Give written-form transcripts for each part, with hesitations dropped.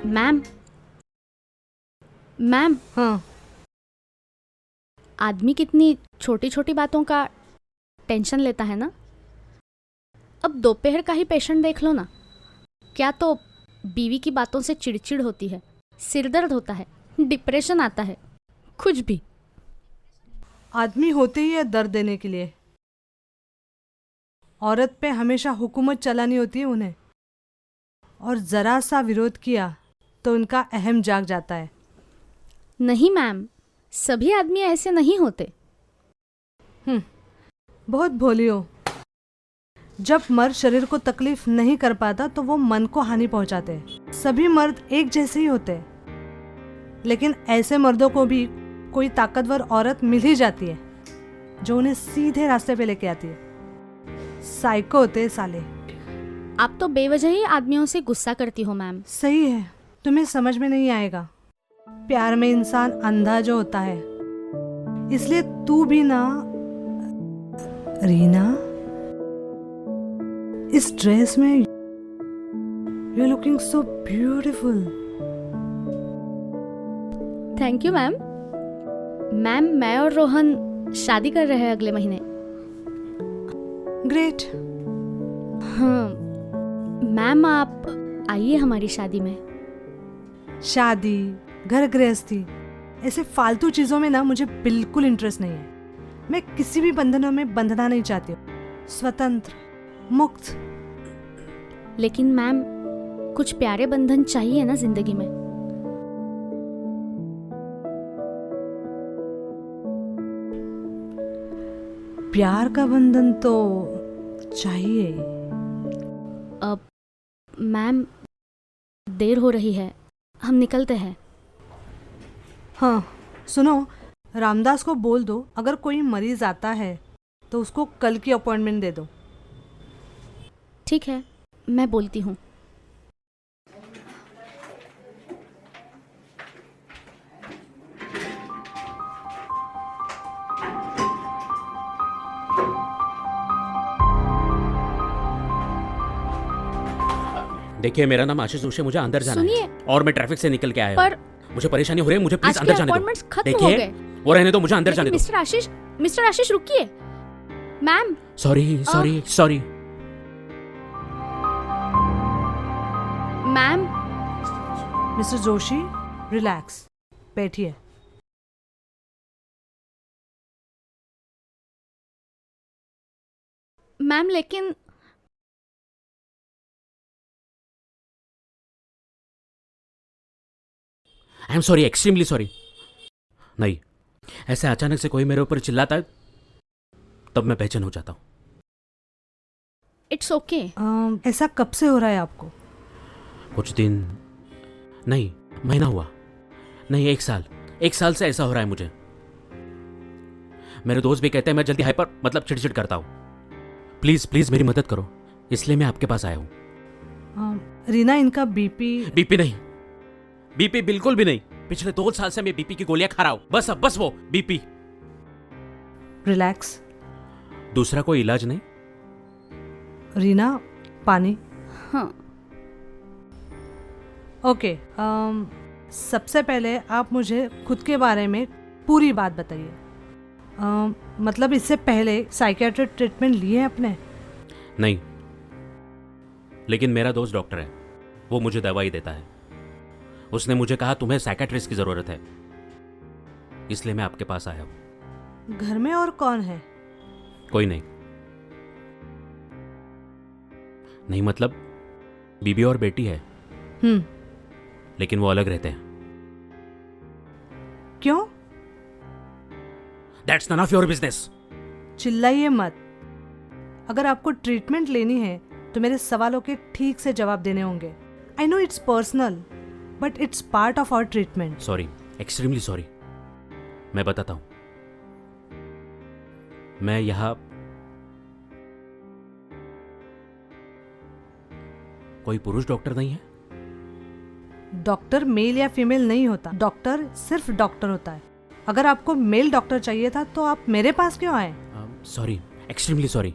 Ma'am ma'am हाँ, आदमी कितनी छोटी छोटी बातों का टेंशन लेता है ना। अब दोपहर का ही पेशेंट देख लो ना, क्या तो बीवी की बातों से चिड़चिड़ होती है, सिरदर्द होता है, डिप्रेशन आता है, कुछ भी। आदमी होते ही है दर्द देने के लिए। औरत पे हमेशा हुकूमत चलानी होती है उन्हें, और ज़रा सा विरोध किया तो उनका अहम जाग जाता है। नहीं मैम, सभी आदमी ऐसे नहीं होते। बहुत भोली हो। जब मर्द शरीर को तकलीफ नहीं कर पाता तो वो मन को हानि पहुंचाते हैं। सभी मर्द एक जैसे ही होते हैं, लेकिन ऐसे मर्दों को भी कोई ताकतवर औरत मिल ही जाती है जो उन्हें सीधे रास्ते पे लेके आती है। साइको होते हैं साले। आप तो बेवजह ही आदमियों से गुस्सा करती हो मैम। सही है, तुम्हें समझ में नहीं आएगा। प्यार में इंसान अंधा जो होता है, इसलिए तू भी ना। रीना, इस ड्रेस में you are looking so beautiful. Thank you ma'am. Ma'am, मैं और रोहन शादी कर रहे हैं अगले महीने। ग्रेट। हाँ मैम, आप आइए हमारी शादी में। शादी, घर गृहस्थी, ऐसे फालतू चीजों में ना मुझे बिल्कुल इंटरेस्ट नहीं है। मैं किसी भी बंधनों में बंधना नहीं चाहती हूँ। स्वतंत्र, मुक्त। लेकिन मैम, कुछ प्यारे बंधन चाहिए ना जिंदगी में। प्यार का बंधन तो चाहिए। अब मैम, देर हो रही है, हम निकलते हैं। हाँ सुनो, रामदास को बोल दो अगर कोई मरीज आता है तो उसको कल की अपॉइंटमेंट दे दो। ठीक है, मैं बोलती हूँ। देखिए, मेरा नाम आशीष जोशी, मुझे अंदर जाना सुनिए, है और मैं ट्रैफिक से निकल के आया पर हूँ। मुझे परेशानी हो रही है, मुझे प्लीज आज अंदर के जाने दो। अपॉइंटमेंट्स खत्म हो देखिए, गए। वो रहने दो, मुझे अंदर जाने दो। मिस्टर आशीष रुकिए। Ma'am, sorry sorry sorry. Ma'am, mister Joshi, relax, बैठिए। मैम लेकिन I am sorry, extremely sorry. नहीं, ऐसे अचानक से कोई मेरे ऊपर चिल्लाता है तब मैं बेचैन हो जाता हूँ। It's okay. ऐसा कब से हो रहा है आपको? कुछ दिन नहीं, महीना हुआ नहीं, एक साल से ऐसा हो रहा है मुझे। मेरे दोस्त भी कहते हैं मैं जल्दी हाइपर मतलब चिड़चिड़ करता हूँ। प्लीज प्लीज मेरी मदद करो, इसलिए मैं आपके पास आया हूँ। रीना, इनका बीपी नहीं, बीपी बिल्कुल भी नहीं। पिछले 2 साल से मैं बीपी की गोलियां खा रहा हूं, बस वो बीपी। रिलैक्स। दूसरा कोई इलाज नहीं? रीना, पानी। हाँ। ओके, सबसे पहले आप मुझे खुद के बारे में पूरी बात बताइए। मतलब इससे पहले साइकियाट्रिक ट्रीटमेंट लिए आपने? नहीं, लेकिन मेरा दोस्त डॉक्टर है, वो मुझे दवाई देता है। उसने मुझे कहा तुम्हें साइकियाट्रिस्ट की जरूरत है, इसलिए मैं आपके पास आया हूं। घर में और कौन है? कोई नहीं। नहीं मतलब बीबी और बेटी है, लेकिन वो अलग रहते हैं। क्यों? That's none of your business. चिल्लाइए मत। अगर आपको ट्रीटमेंट लेनी है तो मेरे सवालों के ठीक से जवाब देने होंगे। I know it's personal, but it's part of our treatment. Sorry, extremely sorry. मैं बताता हूं, मैं यहां कोई पुरुष डॉक्टर नहीं है। डॉक्टर मेल या फीमेल नहीं होता, डॉक्टर सिर्फ डॉक्टर होता है। अगर आपको मेल डॉक्टर चाहिए था तो आप मेरे पास क्यों आए? Sorry, extremely sorry.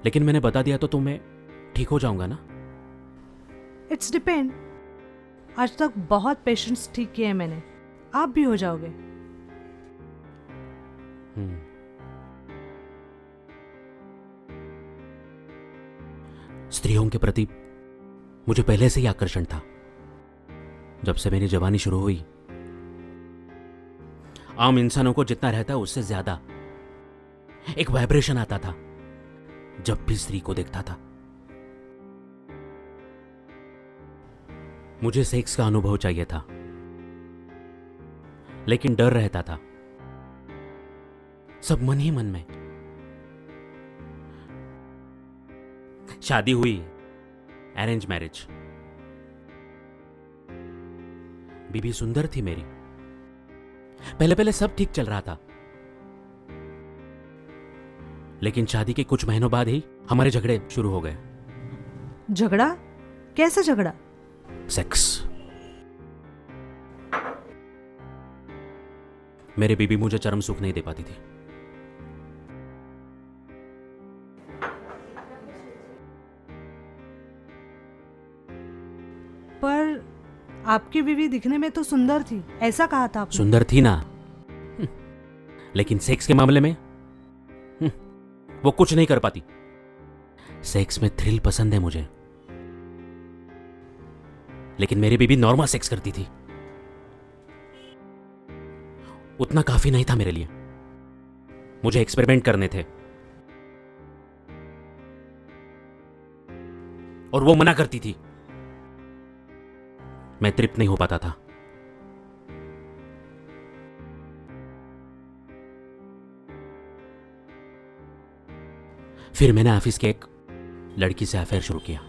लेकिन मैंने बता दिया तो मैं ठीक हो जाऊंगा ना? It's depend. आज तक बहुत पेशेंट्स ठीक किए हैं मैंने, आप भी हो जाओगे। हम्म। स्त्रियों के प्रति मुझे पहले से ही आकर्षण था। जब से मेरी जवानी शुरू हुई, आम इंसानों को जितना रहता है उससे ज्यादा एक वाइब्रेशन आता था जब भी स्त्री को देखता था। मुझे सेक्स का अनुभव चाहिए था, लेकिन डर रहता था, सब मन ही मन में। शादी हुई, अरेंज मैरिज। बीबी सुंदर थी मेरी। पहले पहले सब ठीक चल रहा था, लेकिन शादी के कुछ महीनों बाद ही हमारे झगड़े शुरू हो गए। झगड़ा? कैसा झगड़ा? सेक्स। मेरी बीबी मुझे चरम सुख नहीं दे पाती थी। पर आपकी बीवी दिखने में तो सुंदर थी, ऐसा कहा था आपने। सुंदर थी ना, लेकिन सेक्स के मामले में वो कुछ नहीं कर पाती। सेक्स में थ्रिल पसंद है मुझे, लेकिन मेरी बीबी नॉर्मल सेक्स करती थी। उतना काफी नहीं था मेरे लिए, मुझे एक्सपेरिमेंट करने थे, और वो मना करती थी। मैं तृप्त नहीं हो पाता था। फिर मैंने ऑफिस के एक लड़की से अफेयर शुरू किया।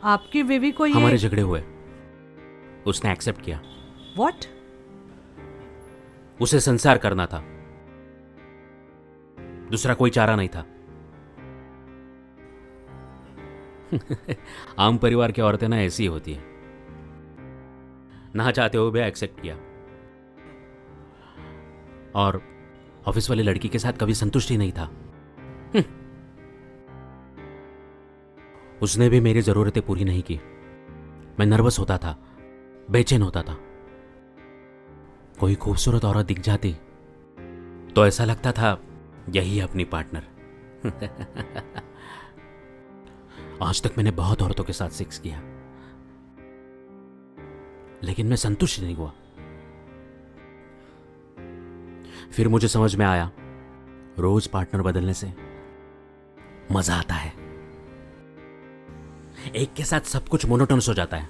आपकी बीवी को ये हमारे झगड़े हुए, उसने एक्सेप्ट किया। व्हाट? उसे संसार करना था, दूसरा कोई चारा नहीं था। आम परिवार की औरतें ना ऐसी होती है, ना चाहते हुए भी एक्सेप्ट किया, और ऑफिस वाली लड़की के साथ कभी संतुष्ट ही नहीं था। उसने भी मेरी जरूरतें पूरी नहीं की। मैं नर्वस होता था, बेचैन होता था। कोई खूबसूरत औरत दिख जाती तो ऐसा लगता था यही है अपनी पार्टनर। आज तक मैंने बहुत औरतों के साथ सेक्स किया, लेकिन मैं संतुष्ट नहीं हुआ। फिर मुझे समझ में आया, रोज पार्टनर बदलने से मजा आता है। एक के साथ सब कुछ मोनोटोनस हो जाता है।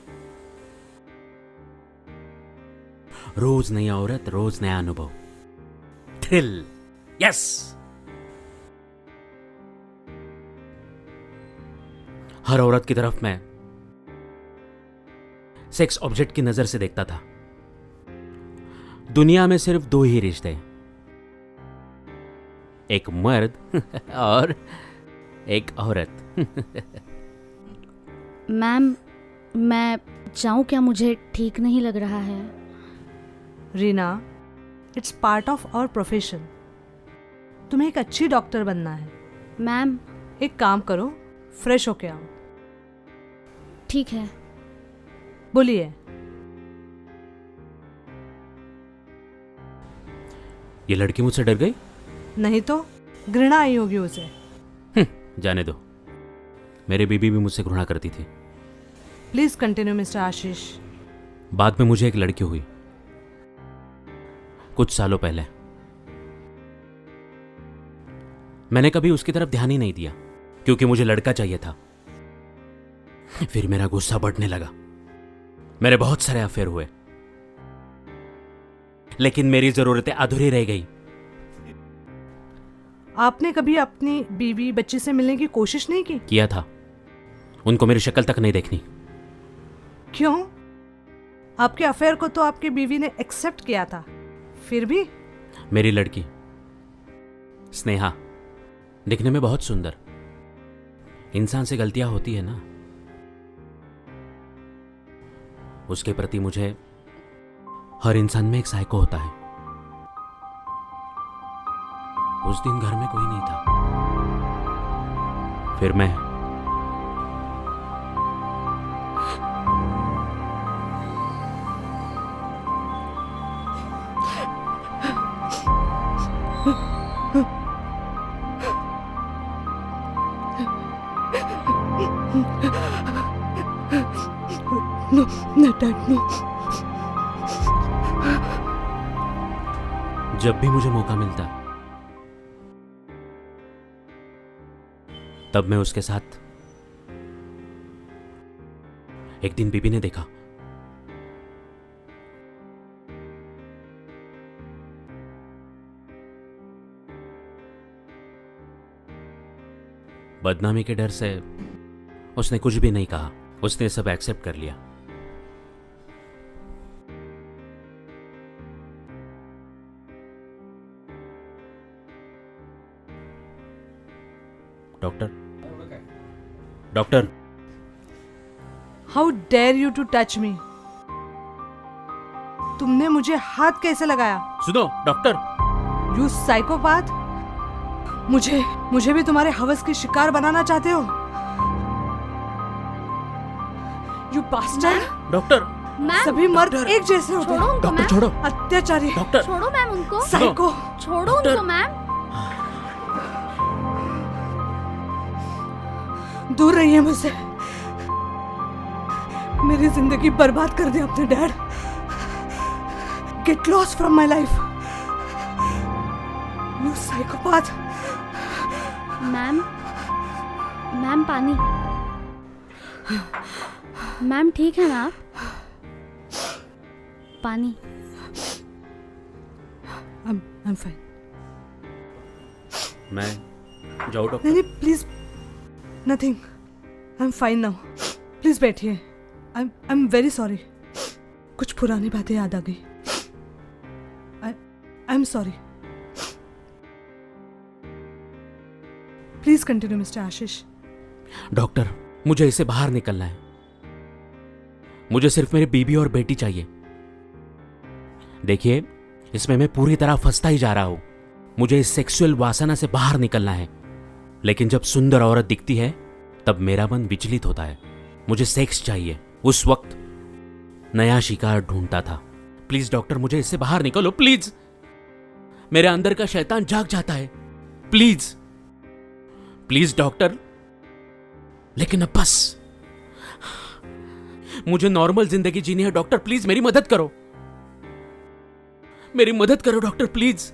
रोज नई औरत, रोज नया अनुभव, थ्रिल। यस। हर औरत की तरफ मैं सेक्स ऑब्जेक्ट की नजर से देखता था। दुनिया में सिर्फ दो ही रिश्ते, एक मर्द और एक औरत। मैम, मैं जाऊं क्या? मुझे ठीक नहीं लग रहा है। Reena, it's part of our profession. तुम्हें एक अच्छी डॉक्टर बनना है। मैम, एक काम करो, फ्रेश होके आओ। ठीक है। बोलिए। ये लड़की मुझसे डर गई? नहीं तो घृणा आई होगी उसे। जाने दो, मेरी बीबी भी मुझसे घृणा करती थी। प्लीज कंटिन्यू मिस्टर आशीष। बाद में मुझे एक लड़की हुई, कुछ सालों पहले। मैंने कभी उसकी तरफ ध्यान ही नहीं दिया, क्योंकि मुझे लड़का चाहिए था। फिर मेरा गुस्सा बढ़ने लगा। मेरे बहुत सारे अफेयर हुए, लेकिन मेरी जरूरतें अधूरी रह गई। आपने कभी अपनी बीवी बच्चे से मिलने की कोशिश नहीं की? किया था, उनको मेरी शक्ल तक नहीं देखनी। क्यों? आपके अफेयर को तो आपकी बीवी ने एक्सेप्ट किया था, फिर भी? मेरी लड़की स्नेहा दिखने में बहुत सुंदर। इंसान से गलतियां होती है ना, उसके प्रति मुझे, हर इंसान में एक साइको होता है, उस दिन घर में कोई नहीं था। फिर मैं नो नो डैड नो। जब भी मुझे मौका मिलता तब मैं उसके साथ। एक दिन बीबी ने देखा। बदनामी के डर से उसने कुछ भी नहीं कहा। उसने सब एक्सेप्ट कर लिया। Doctor, doctor, how dare you to touch me. तुमने मुझे हाथ कैसे लगाया? सुनो डॉक्टर। You psychopath. मुझे भी तुम्हारे हवस की शिकार बनाना चाहते हो? You bastard. डॉक्टर, मैम सभी मर्द एक जैसे होते छोड़ो हैं। उनको डॉक्टर मैम। छोड़ो। अत्याचारी, डॉक्टर, छोड़ो मैम उनको। साइको। छोड़ो उनको मैम। दूर रहिए मुझसे। मेरी जिंदगी बर्बाद कर दे अपने dad. Get lost from my life you psychopath. Ma'am, ma'am पानी। मैम ठीक है ना आप? पानी। I'm fine. मैं जाऊँ डॉक्टर? नहीं please, nothing. I'm fine now. Please बैठिए। I'm very sorry. कुछ पुरानी बातें याद आ गई। I'm sorry. Please continue mister Ashish. Doctor, मुझे इससे बाहर निकलना है। मुझे सिर्फ मेरी बीबी और बेटी चाहिए। देखिए, इसमें मैं पूरी तरह फंसता ही जा रहा हूं। मुझे इस सेक्सुअल वासना से बाहर निकलना है। लेकिन जब सुंदर औरत दिखती है तब मेरा मन विचलित होता है। मुझे सेक्स चाहिए। उस वक्त नया शिकार ढूंढता था। प्लीज डॉक्टर, मुझे इससे बाहर निकालो प्लीज। मेरे अंदर का शैतान जाग जाता है। Please please doctor. लेकिन अब बस, मुझे नॉर्मल जिंदगी जीनी है। डॉक्टर प्लीज मेरी मदद करो। मेरी मदद करो डॉक्टर प्लीज।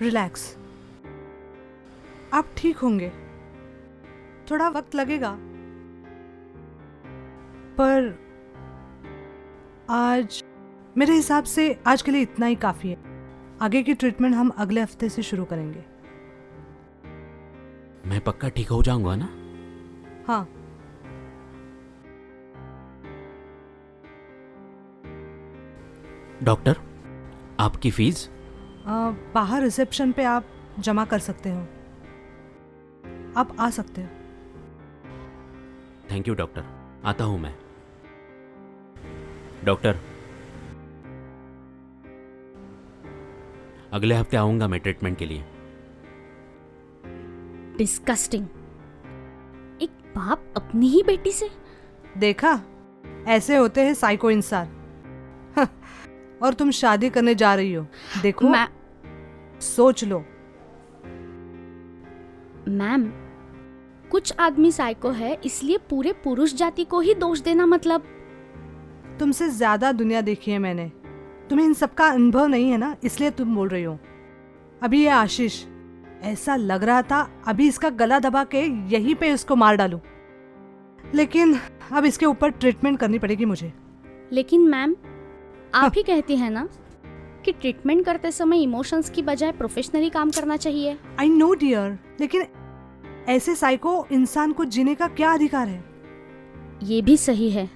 रिलैक्स, आप ठीक होंगे। थोड़ा वक्त लगेगा, पर आज मेरे हिसाब से आज के लिए इतना ही काफी है। आगे की ट्रीटमेंट हम अगले हफ्ते से शुरू करेंगे। मैं पक्का ठीक हो जाऊंगा ना? हाँ, डॉक्टर, आपकी फीस? बाहर रिसेप्शन पे आप जमा कर सकते हो। आप आ सकते हो। थैंक यू डॉक्टर, आता हूं मैं। डॉक्टर, अगले हफ्ते आऊंगा मैं ट्रीटमेंट के लिए। डिस्कस्टिंग। एक बाप अपनी ही बेटी से। देखा, ऐसे होते हैं साइको इंसान। हाँ, और तुम शादी करने जा रही हो। देखो, मैं सोच लो। मैम, कुछ आदमी साइको है इसलिए पूरे पुरुष जाति को ही दोष देना मतलब? तुमसे ज्यादा दुनिया देखी है मैंने। तुम्हें इन सब का अनुभव नहीं है ना, इसलिए तुम बोल रही हो। अभी ये आशीष, ऐसा लग रहा था अभी इसका गला दबा के यहीं पे इसको मार डालूं। लेकिन अब इसके ऊपर ट्रीटमेंट करनी पड़ेगी मुझे। लेकिन मैम, आप ही कहती हैं ना कि ट्रीटमेंट करते समय इमोशंस की बजाय प्रोफेशनली काम करना चाहिए। आई नो डियर, लेकिन ऐसे साइको इंसान को जीने का क्या अधिकार है? ये भी सही है।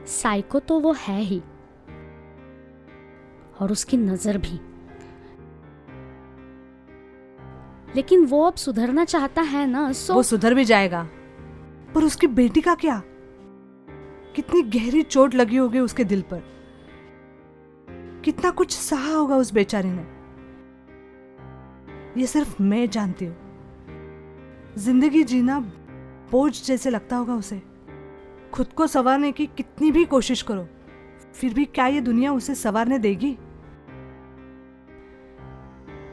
साइको तो वो है ही, और उसकी नजर भी। लेकिन वो अब सुधरना चाहता है ना, सो वो सुधर भी जाएगा, पर उसकी बेटी का क्या? कितनी गहरी चोट लगी होगी उसके दिल पर, कितना कुछ सहा होगा उस बेचारी ने, ये सिर्फ मैं जानती हूँ। जिंदगी जीना बोझ जैसे लगता होगा उसे। खुद को संवारने की कितनी भी कोशिश करो, फिर भी क्या ये दुनिया उसे संवारने देगी?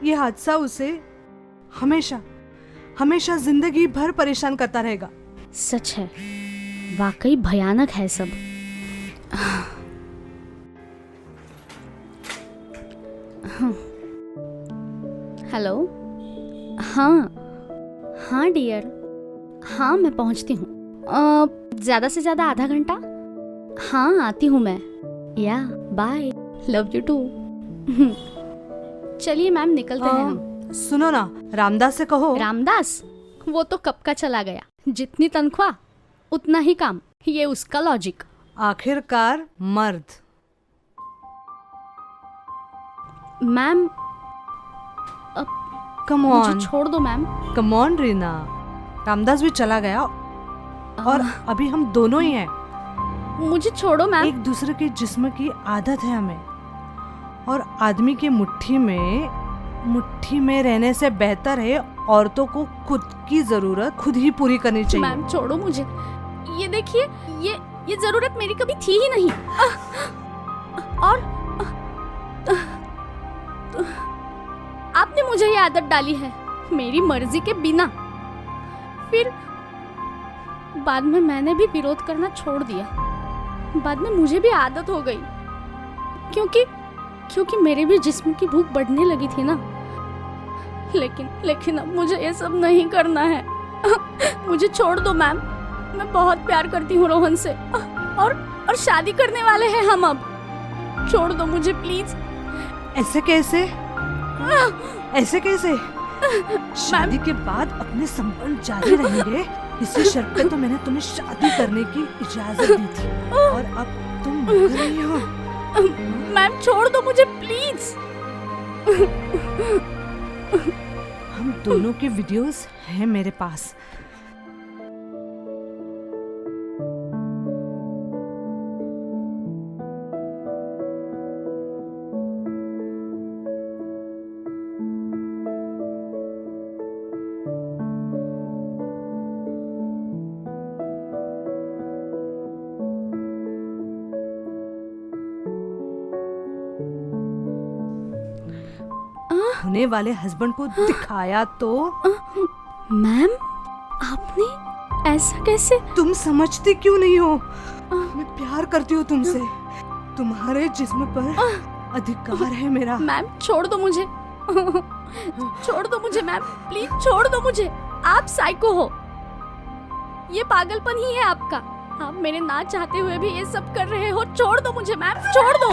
ये हादसा उसे हमेशा हमेशा जिंदगी भर परेशान करता रहेगा। सच है, वाकई भयानक है सब। हेलो। हाँ डियर, हाँ मैं पहुंचती हूँ। ज़्यादा से ज़्यादा आधा घंटा। हाँ आती हूँ मैं। या बाय, लव यू टू। चलिए मैम निकलते हैं हम। सुनो ना, रामदास से कहो। रामदास वो तो कब का चला गया। जितनी तनख्वाह उतना ही काम, ये उसका लॉजिक। आखिरकार मर्द। मैम कम मुझे ऑन, छोड़ दो ma'am. Come on Reena. Ramdas भी चला गया और अभी हम दोनों ही हैं। मुझे छोड़ो मैम। एक दूसरे के जिस्म की आदत है हमें, और आदमी की मुट्ठी में रहने से बेहतर है औरतों को खुद की जरूरत खुद ही पूरी करनी चाहिए। मैम छोड़ो मुझे। ये देखिए, ये जरूरत मेरी कभी थी ही नहीं। और आपने मुझे ये आदत डाली है मेरी मर्जी के बिना। फिर बाद में मैंने भी विरोध करना छोड़ दिया। बाद में मुझे भी आदत हो गई, क्योंकि मेरे भी जिस्म की भूख बढ़ने लगी थी ना। लेकिन अब मुझे ये सब नहीं करना है। मुझे छोड़ दो मैम। मैं बहुत प्यार करती हूँ रोहन से, और शादी करने वाले हैं हम अब। छोड़ दो मुझे प्लीज। ऐसे कैसे? ऐसे कैसे? शादी के बाद अपने संबंध जारी रहेंगे, इसी शर्त पे तो मैंने तुम्हें शादी करने की इजाजत दी थी, और अब तुम मुकर रही हो। मैम छोड़ दो मुझे प्लीज। हम दोनों के वीडियोस हैं मेरे पास। होने वाले हस्बैंड को दिखाया तो। मैम आपने ऐसा कैसे? तुम समझती क्यों नहीं हो? मैं प्यार करती हूँ तुमसे, तुम्हारे जिस्म पर अधिकार है मेरा। मैम छोड़ दो मुझे। छोड़ दो मुझे मैम, प्लीज छोड़ दो मुझे। आप साइको हो, ये पागलपन ही है आपका। आप मेरे ना चाहते हुए भी ये सब कर रहे हो। छोड़ दो मुझे मैम, छोड़ दो।